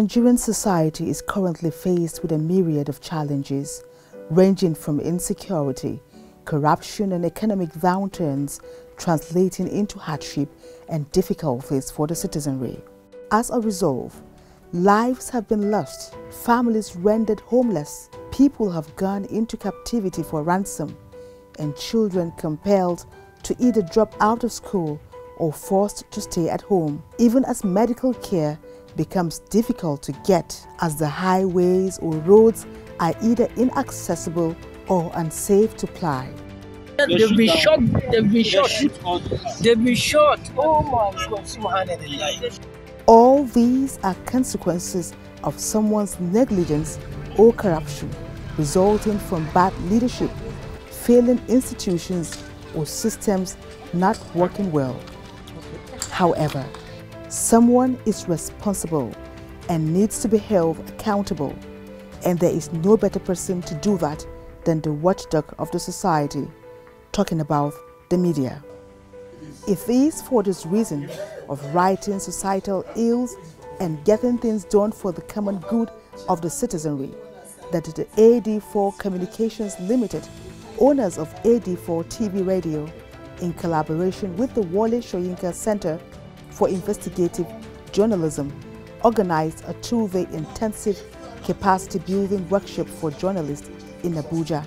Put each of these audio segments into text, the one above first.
Nigerian society is currently faced with a myriad of challenges, ranging from insecurity, corruption and economic downturns, translating into hardship and difficulties for the citizenry. As a result, lives have been lost, families rendered homeless, people have gone into captivity for ransom, and children compelled to either drop out of school or forced to stay at home, even as medical care becomes difficult to get as the highways or roads are either inaccessible or unsafe to ply. They've been shot. Oh my God, subhanallah. All these are consequences of someone's negligence or corruption, resulting from bad leadership, failing institutions, or systems not working well. However, someone is responsible and needs to be held accountable, and there is no better person to do that than the watchdog of the society, talking about the media. It is for this reason of righting societal ills and getting things done for the common good of the citizenry that the AD4 Communications Limited, owners of AD4 TV Radio, in collaboration with the Wole Soyinka Center for Investigative Journalism, organized a 2-day intensive capacity building workshop for journalists in Abuja,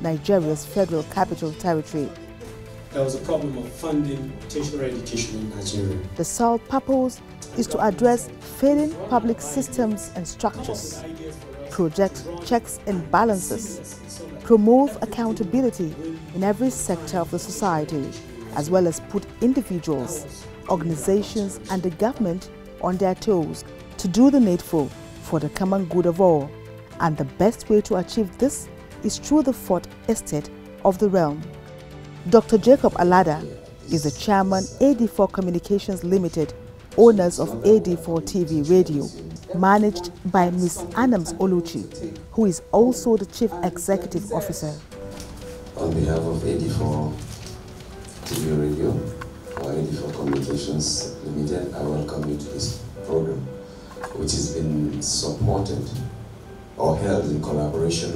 Nigeria's Federal Capital Territory. There was a problem of funding tertiary education in Nigeria. The sole purpose is to address failing public systems and structures, project checks and balances, promote accountability in every sector of the society, as well as put individuals, organizations and the government on their toes to do the needful for the common good of all. And the best way to achieve this is through the fourth estate of the realm. Dr. Jacob Alada is the chairman, AD4 Communications Limited, owners of AD4 TV Radio, managed by Ms. Anams Oluchi, who is also the chief executive officer. On behalf of AD4 TV Radio, or AD4 Communications Limited, I welcome you to this program, which has been supported or held in collaboration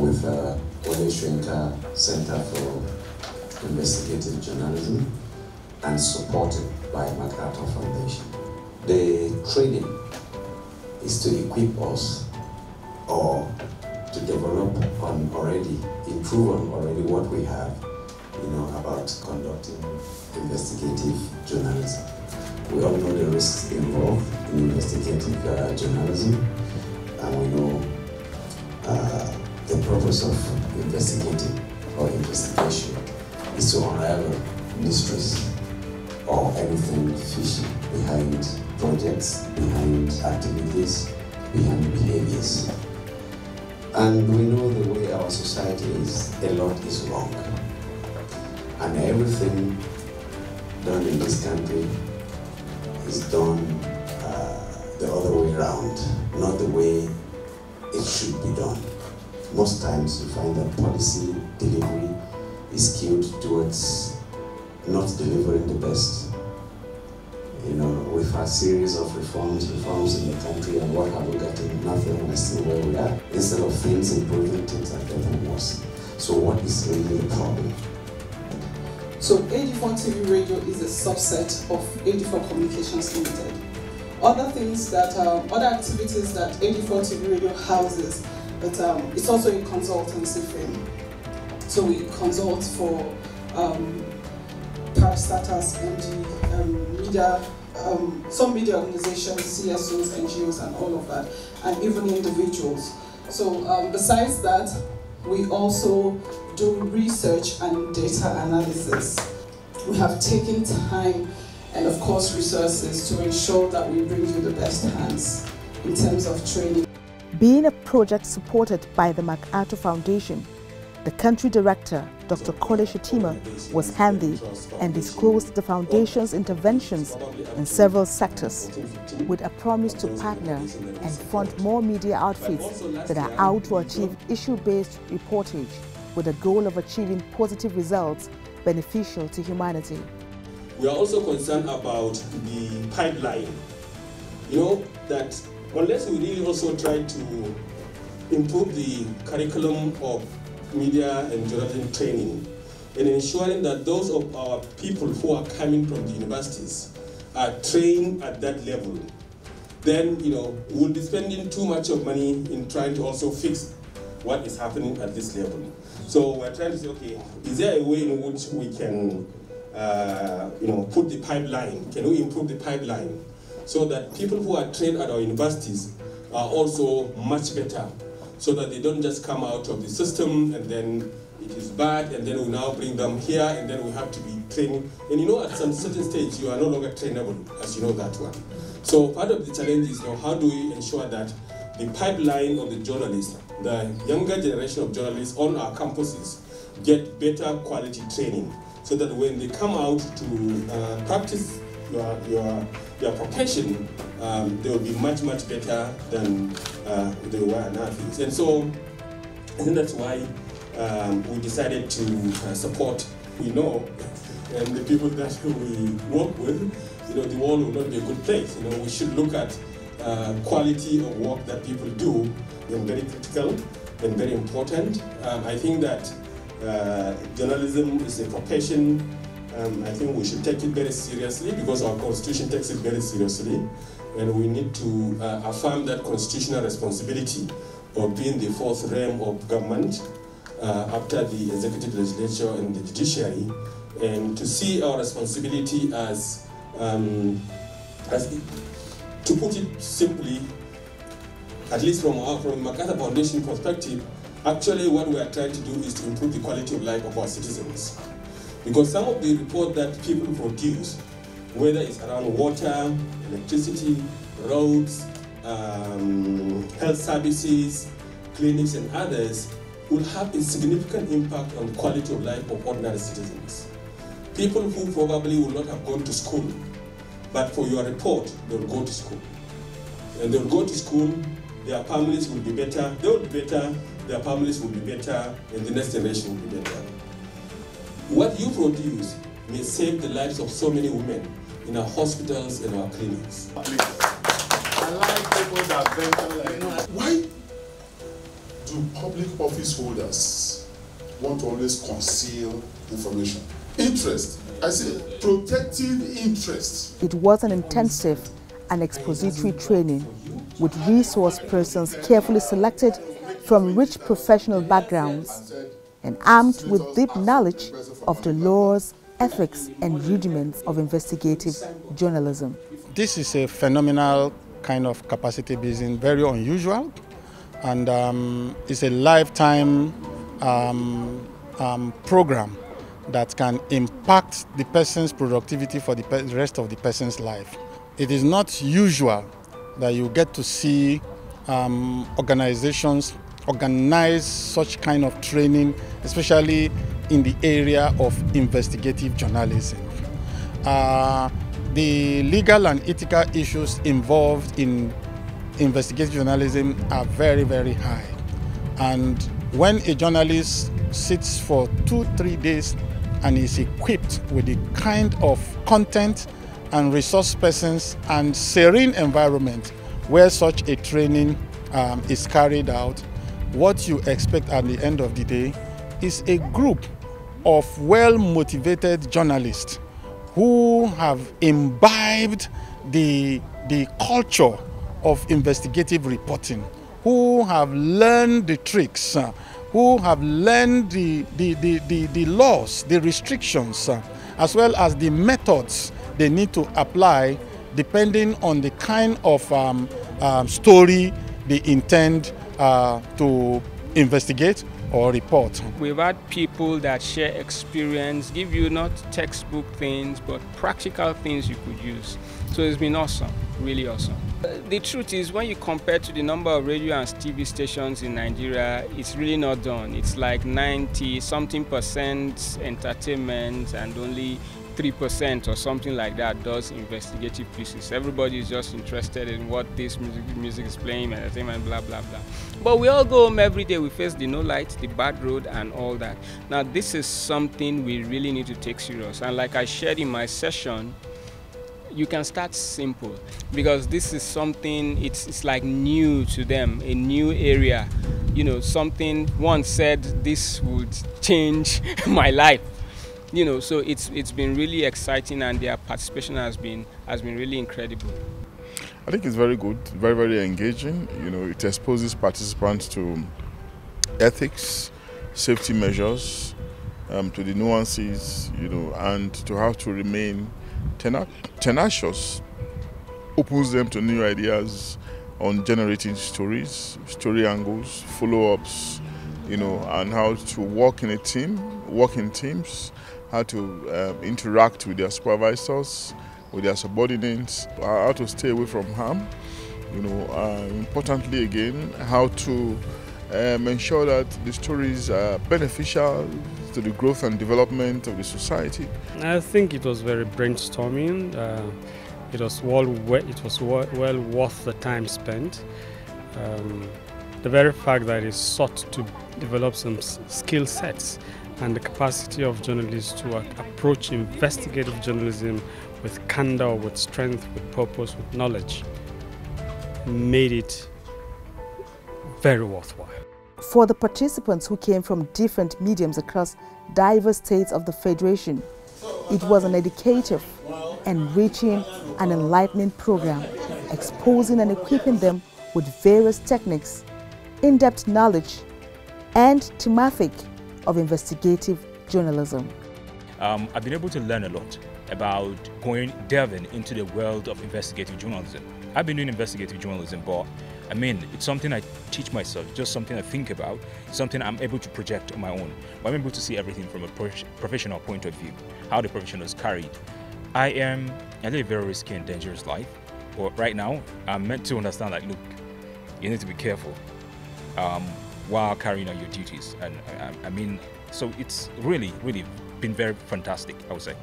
with Wole Soyinka Center for Investigative Journalism and supported by MacArthur Foundation. The training is to equip us or to develop on already, improve on already what we have, about conducting investigative journalism. We all know the risks involved in investigative journalism, and we know the purpose of investigating or investigation is to unravel mysteries or anything fishy behind projects, behind activities, behind behaviors. And we know the way our society is, a lot is wrong. And everything done in this country is done the other way around, not the way it should be done. Most times you find that policy delivery is skewed towards not delivering the best. We've had a series of reforms in the country, and what have we gotten? Nothing. We're still where we are. Instead of things improving, things are getting worse. So what is really the problem? So AD4 TV Radio is a subset of AD4 Communications Limited. Other things that, other activities that AD4 TV Radio houses, but it's also a consultancy firm. So we consult for parastatals and media, some media organizations, CSOs, NGOs, and all of that, and even individuals. So besides that, we also do research and data analysis. We have taken time and of course resources to ensure that we bring you the best hands in terms of training. Being a project supported by the MacArthur Foundation, the country director, Dr. Kole Shetima, was handy and disclosed the foundation's interventions in several sectors, with a promise to partner and fund more media outfits that are out to achieve issue-based reportage with the goal of achieving positive results beneficial to humanity. We are also concerned about the pipeline. That unless we really also try to improve the curriculum of media and journalism training and ensuring that those of our people who are coming from the universities are trained at that level, then we'll be spending too much of money in trying to also fix what is happening at this level. So we're trying to say, okay, is there a way in which we can put the pipeline? Can we improve the pipeline so that people who are trained at our universities are also much better, so that they don't just come out of the system and then it is bad, and then we now bring them here, and then we have to be training. And at some certain stage, you are no longer trainable, as you know that one. So part of the challenge is how do we ensure that the pipeline of the journalists, the younger generation of journalists on our campuses, get better quality training, so that when they come out to practice your profession, they will be much better than they were now. And so I think that's why we decided to support. We know, and the people that we work with, the world will not be a good place. We should look at quality of work that people do, and very critical and very important. I think that journalism is a profession. I think we should take it very seriously, because our constitution takes it very seriously, and we need to affirm that constitutional responsibility of being the fourth realm of government after the executive, legislature, and the judiciary, and to see our responsibility as to put it simply, at least from MacArthur Foundation perspective, actually what we are trying to do is to improve the quality of life of our citizens. Because some of the report that people produce, whether it's around water, electricity, roads, health services, clinics, and others, will have a significant impact on the quality of life of ordinary citizens. People who probably will not have gone to school, but for your report, they'll go to school. And they'll go to school, their families will be better, they will be better, their families will be better, and the next generation will be better. What you produce may save the lives of so many women in our hospitals and our clinics. I like people that venture like why do public office holders want to always conceal information? Interest. I say protective interest. It was an intensive and expository training with resource persons carefully selected from rich professional backgrounds and armed with deep knowledge of the laws, ethics, and rudiments of investigative journalism. This is a phenomenal kind of capacity building, very unusual, and it's a lifetime program that can impact the person's productivity for the rest of the person's life. It is not usual that you get to see organizations organize such kind of training, especially in the area of investigative journalism. The legal and ethical issues involved in investigative journalism are very, very high. And when a journalist sits for 2-3 days and is equipped with the kind of content and resource persons and serene environment where such a training is carried out, what you expect at the end of the day is a group of well-motivated journalists who have imbibed the culture of investigative reporting, who have learned the tricks, who have learned the laws, the restrictions, as well as the methods they need to apply depending on the kind of story they intend to investigate or report. We've had people that share experience, give you not textbook things, but practical things you could use. So it's been awesome, really awesome. The truth is, when you compare to the number of radio and TV stations in Nigeria, it's really not done. It's like 90-something% entertainment and only 3% or something like that does investigative pieces. Everybody is just interested in what this music is playing, entertainment, blah, blah, blah. But we all go home every day. We face the no light, the bad road, and all that. Now, this is something we really need to take serious. And like I shared in my session, you can start simple, because this is something, it's like new to them, a new area. You know, something one said this would change my life. You know, so it's been really exciting, and their participation has been really incredible. I think it's very good, very, very engaging. You know, it exposes participants to ethics, safety measures, to the nuances, you know, and to have to remain tenacious opens them to new ideas on generating stories, story angles, follow-ups, you know, and how to work in a team, work in teams, how to interact with their supervisors, with their subordinates, how to stay away from harm, you know, importantly again, how to ensure that the stories are beneficial to the growth and development of the society. I think it was very brainstorming. It was well worth the time spent. The very fact that it sought to develop some skill sets and the capacity of journalists to approach investigative journalism with candor, with strength, with purpose, with knowledge, made it very worthwhile. For the participants who came from different mediums across diverse states of the Federation, it was an educative, enriching and enlightening program, exposing and equipping them with various techniques, in-depth knowledge and thematic of investigative journalism. I've been able to learn a lot about delving into the world of investigative journalism. I've been doing investigative journalism, but I mean, it's something I teach myself, just something I think about, something I'm able to project on my own. I'm able to see everything from a professional point of view, how the profession is carried. I live a very risky and dangerous life, but right now, I'm meant to understand, like, look, you need to be careful while carrying out your duties. And I mean, so it's really, really been very fantastic, I would say.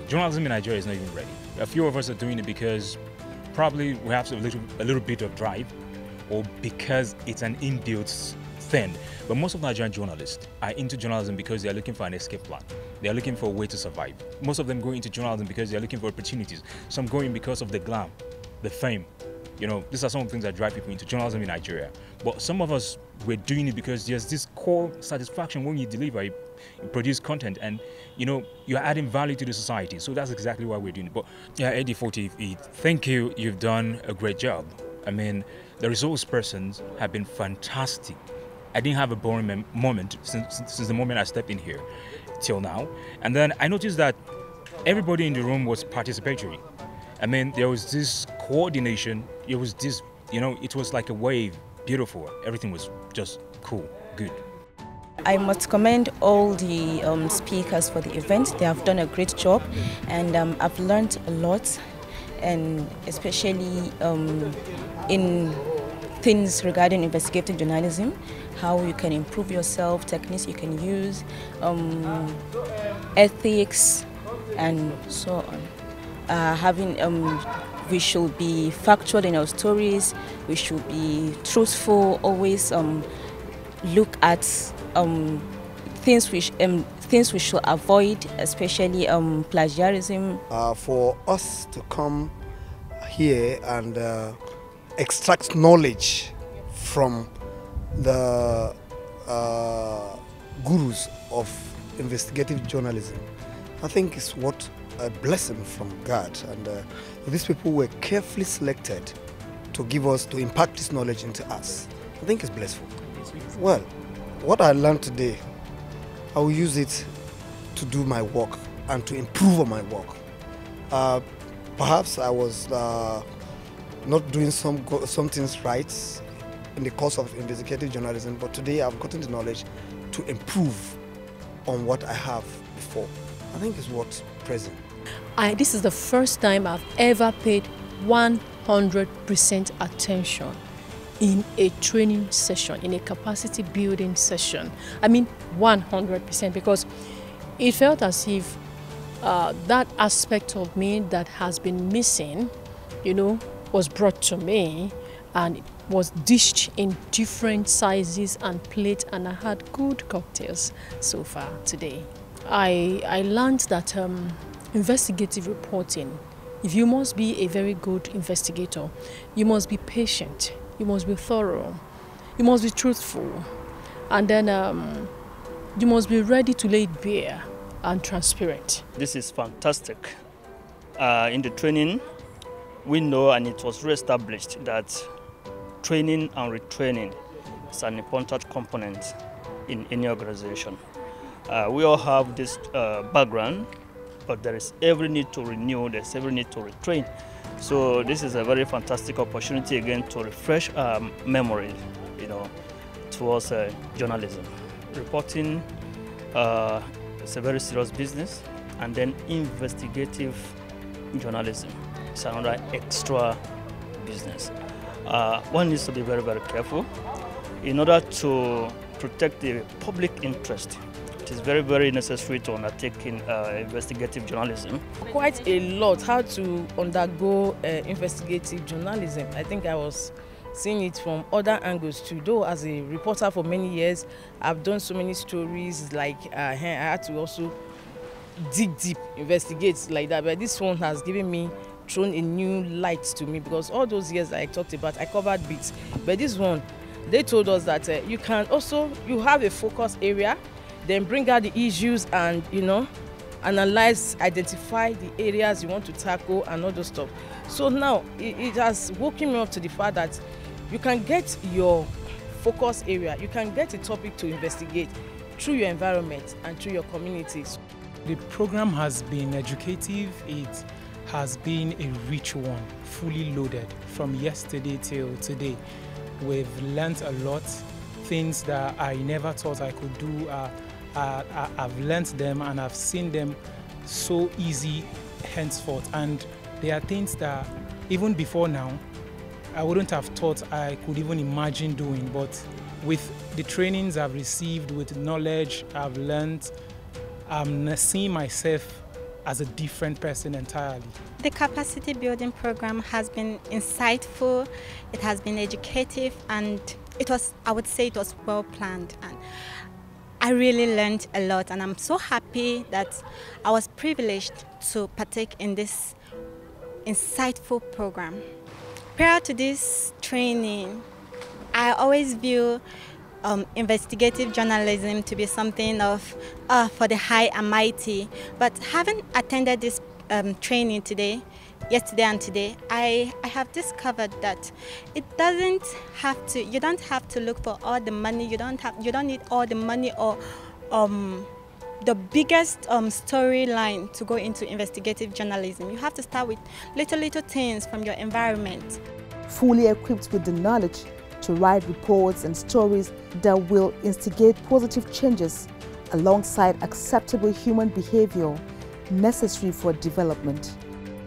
Journalism in Nigeria is not even ready. A few of us are doing it because probably we have a little bit of drive, or because it's an inbuilt thing. But most of Nigerian journalists are into journalism because they are looking for an escape plan. They are looking for a way to survive. Most of them go into journalism because they are looking for opportunities. Some go in because of the glam, the fame. You know, these are some of the things that drive people into journalism in Nigeria. But some of us, we're doing it because there's this core satisfaction when you deliver, you produce content, and you know, you're adding value to the society. So that's exactly why we're doing it. But yeah, Eddie 40, thank you. You've done a great job. I mean, the resource persons have been fantastic. I didn't have a boring moment since the moment I stepped in here till now. And then I noticed that everybody in the room was participatory. I mean, there was this coordination. It was this, you know, it was like a wave, beautiful. Everything was just cool, good. I must commend all the speakers for the event. They have done a great job, and I've learned a lot, and especially in things regarding investigative journalism, how you can improve yourself, techniques you can use, ethics, and so on. We should be factual in our stories. We should be truthful. Always look at things we should avoid, especially plagiarism. For us to come here and extract knowledge from the gurus of investigative journalism, I think is what a blessing from God, and these people were carefully selected to impart this knowledge into us. I think it's blissful. Well, what I learned today, I will use it to do my work and to improve on my work. Perhaps I was not doing some things right in the course of investigative journalism, but today I've gotten the knowledge to improve on what I have before. I think it's what's present. This is the first time I've ever paid 100% attention in a training session, in a capacity building session. I mean 100%, because it felt as if that aspect of me that has been missing, you know, was brought to me, and it was dished in different sizes and plates, and I had good cocktails so far today. I learned that investigative reporting If you must be a very good investigator, you must be patient, you must be thorough, you must be truthful, and then you must be ready to lay it bare and transparent. This is fantastic. In the training, we know, and it was re-established, that training and retraining is an important component in any organization. We all have this background, but there is every need to renew, there's every need to retrain. So this is a very fantastic opportunity again to refresh our memory, towards journalism. Reporting is a very serious business, and then investigative journalism is another extra business. One needs to be very, very careful in order to protect the public interest. It is very, very necessary to undertake investigative journalism. Quite a lot how to undergo investigative journalism. I think I was seeing it from other angles too. Though as a reporter for many years, I've done so many stories, like I had to also dig deep, investigate like that. But this one has given me, thrown a new light to me, because all those years I talked about, I covered bits. But this one, they told us that you can also, you have a focus area, then bring out the issues and, analyze, identify the areas you want to tackle and all those stuff. So now it has woken me up to the fact that you can get your focus area, you can get a topic to investigate through your environment and through your communities. The program has been educative, it has been a rich one, fully loaded from yesterday till today. We've learned a lot, things that I never thought I could do. I've learned them and I've seen them so easy henceforth, and there are things that even before now I wouldn't have thought I could even imagine doing, but with the trainings I've received, with the knowledge I've learned, I'm seeing myself as a different person entirely. The capacity building program has been insightful, it has been educative, and I would say it was well planned. And I really learned a lot, and I'm so happy that I was privileged to partake in this insightful program. Prior to this training, I always view investigative journalism to be something of for the high and mighty. But having attended this training yesterday and today, I have discovered that it doesn't have to. You don't have to look for all the money. You don't need all the money or the biggest storyline to go into investigative journalism. You have to start with little things from your environment. Fully equipped with the knowledge to write reports and stories that will instigate positive changes alongside acceptable human behavior necessary for development.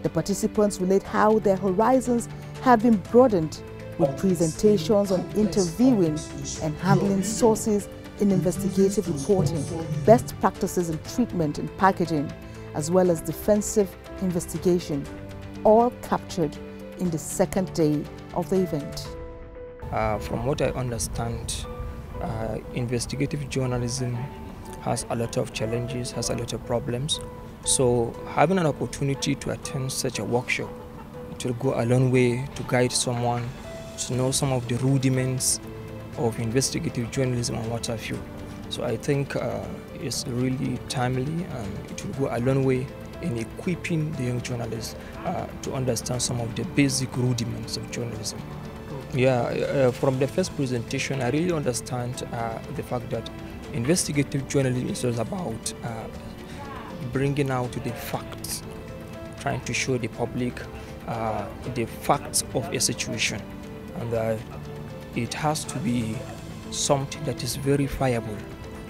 The participants relate how their horizons have been broadened with presentations on interviewing and handling sources in investigative reporting, best practices in treatment and packaging, as well as defensive investigation, all captured in the second day of the event. From what I understand, investigative journalism has a lot of challenges, has a lot of problems. So having an opportunity to attend such a workshop, it will go a long way to guide someone to know some of the rudiments of investigative journalism and what have you. So I think it's really timely, and it will go a long way in equipping the young journalists to understand some of the basic rudiments of journalism. Yeah, from the first presentation, I really understand the fact that investigative journalism is all about bringing out the facts, trying to show the public the facts of a situation, and it has to be something that is verifiable.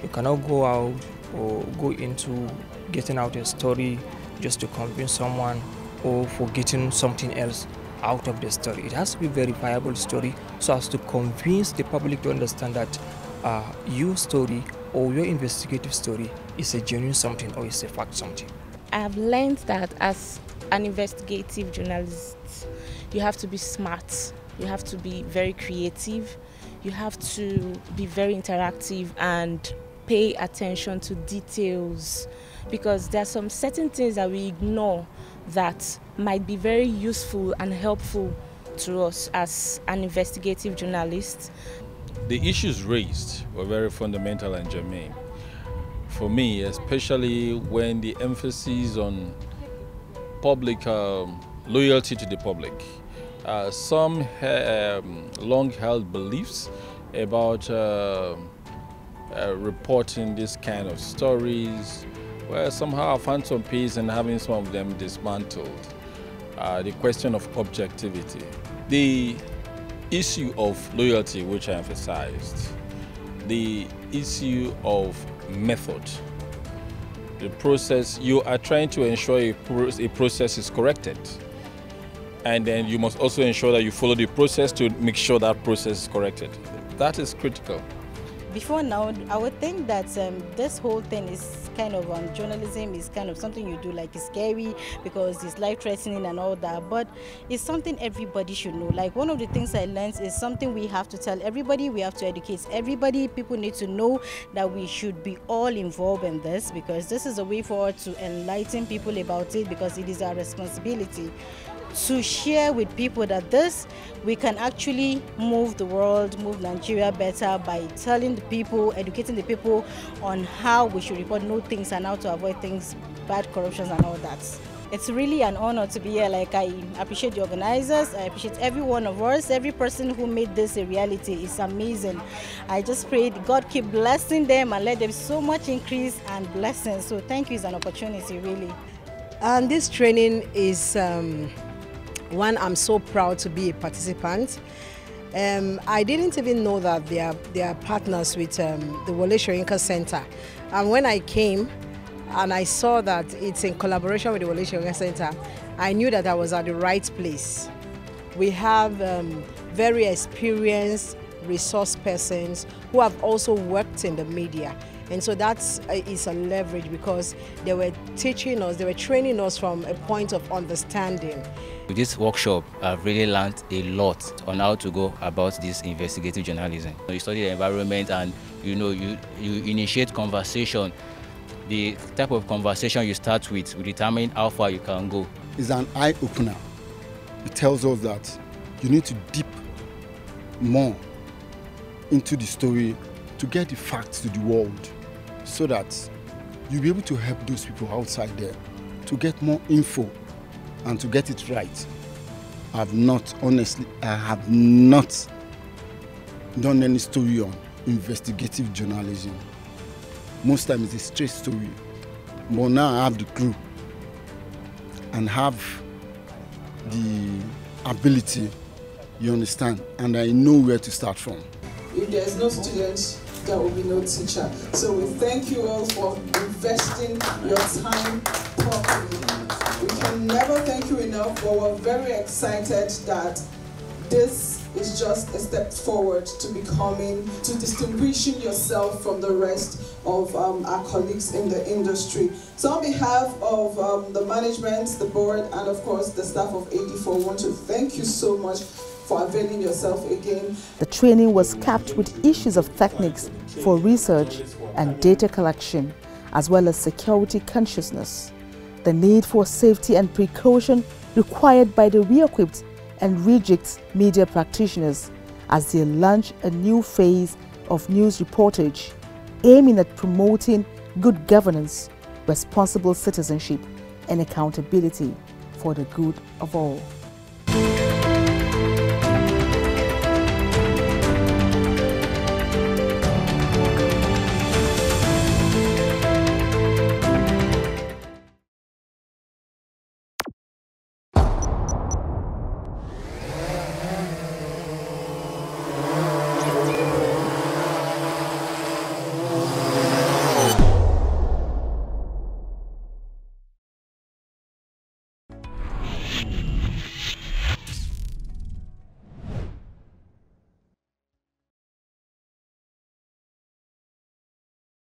You cannot go out or go into getting out a story just to convince someone or for getting something else out of the story. It has to be a verifiable story so as to convince the public to understand that your story or your investigative story is a genuine something or is a fact something. I have learned that as an investigative journalist, you have to be smart, you have to be very creative, you have to be very interactive and pay attention to details, because there are some certain things that we ignore that might be very useful and helpful to us as an investigative journalist. The issues raised were very fundamental and germane. For me, especially when the emphasis on public loyalty to the public. Some long-held beliefs about reporting this kind of stories, where somehow I found some peace in having some of them dismantled. The question of objectivity. The issue of loyalty, which I emphasized. The issue of method. The process, you are trying to ensure a process is corrected. And then you must also ensure that you follow the process to make sure that process is corrected. That is critical. Before now, I would think that this whole thing is kind of journalism is kind of something you do, like it's scary because it's life-threatening and all that, but it's something everybody should know. Like one of the things I learned is something we have to tell everybody, we have to educate everybody. People need to know that we should be all involved in this, because this is a way forward to enlighten people about it, because it is our responsibility to share with people that we can actually move the world, move Nigeria better by telling the people, educating the people on how we should report new things and how to avoid things, bad corruptions and all that. It's really an honor to be here. Like, I appreciate the organizers, I appreciate every one of us, every person who made this a reality. It's amazing. I just pray God keep blessing them and let them so much increase and blessings. So thank you, it's an opportunity really. And this training is one, I'm so proud to be a participant. I didn't even know that they are partners with the Wole Soyinka Center. And when I came and I saw that it's in collaboration with the Wole Soyinka Center, I knew that I was at the right place. We have very experienced resource persons who have also worked in the media. And so that is a leverage, because they were teaching us, they were training us from a point of understanding. With this workshop, I've really learned a lot on how to go about this investigative journalism. You study the environment and you initiate conversation. The type of conversation you start with will determine how far you can go. It's an eye-opener. It tells us that you need to dip more into the story to get the facts to the world, so that you'll be able to help those people outside there to get more info and to get it right. I have not done any story on investigative journalism. Most times it's a straight story. But now I have the clue and have the ability, you understand, and I know where to start from. If there's no student, there will be no teacher. So we thank you all for investing your time properly. We can never thank you enough, but we're very excited that this is just a step forward to distinguishing yourself from the rest of our colleagues in the industry. So on behalf of the management, the board, and of course the staff of AD4, I want to thank you so much for availing yourself again. The training was capped with issues of techniques for research and data collection, as well as security consciousness, the need for safety and precaution required by the re-equipped and rejigged media practitioners as they launch a new phase of news reportage aiming at promoting good governance, responsible citizenship, and accountability for the good of all.